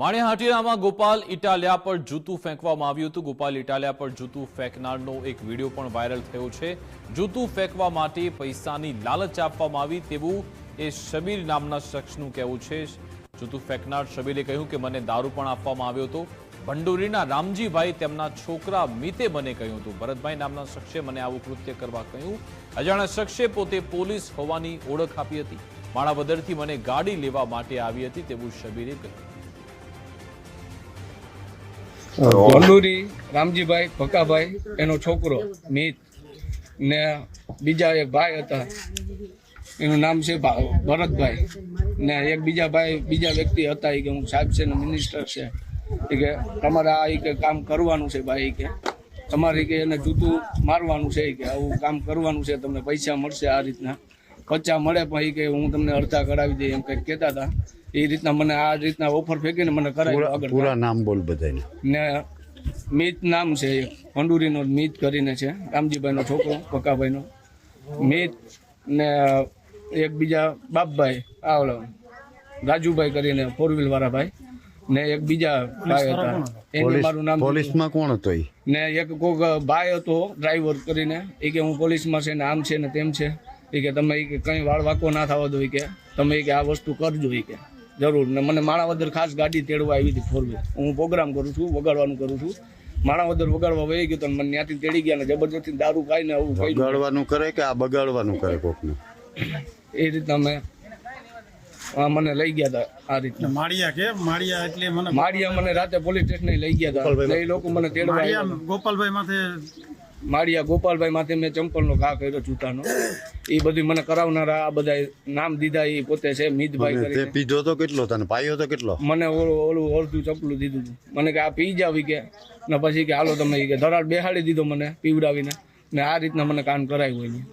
માણિયાહાટીનામાં ગોપાલ ઇટાલિયા પર જૂતું ફેંકવામાં આવ્યું હતું। ગોપાલ ઇટાલિયા પર જૂતું ફેંકનારનો એક વિડીયો પણ વાયરલ થયો છે। જૂતું ફેંકવા માટે પૈસાની લાલચ આપવામાં આવી તેવું એ શબીર નામના શખ્સનું કહેવું છે। જૂતું ફેંકનાર શબીરે કહ્યું કે મને દારૂ પણ આપવામાં આવ્યો હતો। ભંડોરીના રામજીભાઈ તેમના છોકરા મિતે મને કહ્યું હતું। ભરતભાઈ નામના શખ્સે મને આવું કૃત્ય કરવા કહ્યું। અજાણ્યા શખ્સે પોતે પોલીસ હોવાની ઓળખ આપી હતી। માણાવદરથી મને ગાડી લેવા માટે આવી હતી તેવું શબીરે કહ્યું। ભંડોરી રામજીભાઈ ભકાભાઈ એનો છોકરો મિત ને બીજા એક ભાઈ હતા, એનું નામ છે ભરતભાઈ ને એક બીજા વ્યક્તિ હતા કે હું સાહેબ છે ને મિનિસ્ટર છે કે તમારે આ કે કામ કરવાનું છે ભાઈ કે તમારે કે એને જૂતું મારવાનું છે કે આવું કામ કરવાનું છે, તમને પૈસા મળશે આ રીતના 50 મળે પણ કે હું તમને અડધા કરાવી દઈ એમ કંઈક કહેતા હતા। એ રીતના મને આ રીતના ઓફર ફેંકીને મને કરાવ્યું। આગળ પૂરા નામ બોલ બધાને। ને મિત નામ છે, ભંડોરીનો મિત કરીને છે, રામજીભાઈનો છોકરો પકાભાઈનો મિત ને એક બીજા બાપભાઈ આવલો રાજુભાઈ કરીને 4 વ્હીલ વાળા ભાઈ ને એક બીજા ભાઈ હતા, એનું મારું નામ પોલીસમાં કોણ હતો એ? ને એક કોક ભાઈ હતો ડ્રાઈવર કરીને, એ કે હું પોલીસમાં છે ને આમ છે ને તેમ છે, એ કે તમે કંઈ વાળ વાંકો ના થવા દો, કે તમે કે આ વસ્તુ કરજો એ કે જરૂર। ને મને માણાવદર ખાસ ગાડી તેડવા આવી હતી 4 વ્હીલ, હું પ્રોગ્રામ કરું છું, વગાડવાનું કરું છું। માણાવદર વગાડવા વહી ગયો તો મને ત્યાંથી તેડી ગયા ને જબરદસ્તી દારૂ ખાઈને આવું બગાડવાનું કરે કે આ બગાડવાનું કરે કોકને? એ રીતના મને લઈ ગયા હતા આ રીતના। માળિયા એટલે મને માળિયા મને રાતે પોલીસ સ્ટેશને લઈ ગયા હતા, એ લોકો મને તેડવા આવ્યા। ગોપાલભાઈ માથે માળિયા ગોપાલભાઈ માથે મેં ચંપલનો ઘા કર્યો જૂતાનો, એ બધી મને કરાવનારા આ બધા નામ દીધા એ પોતે છે મિતભાઈ તે કરીને। પીધો તો કેટલો તને પાયો તો કેટલો? મને ઓલું અડધું ચપલું દીધું હતું, મને કે આ પી જાવી કે ને પછી કે હાલો તમે કે ધરાડ બેહાડી દીધો મને પીવડાવીને ને આ રીતના મને કામ કરાવ્યું હોય।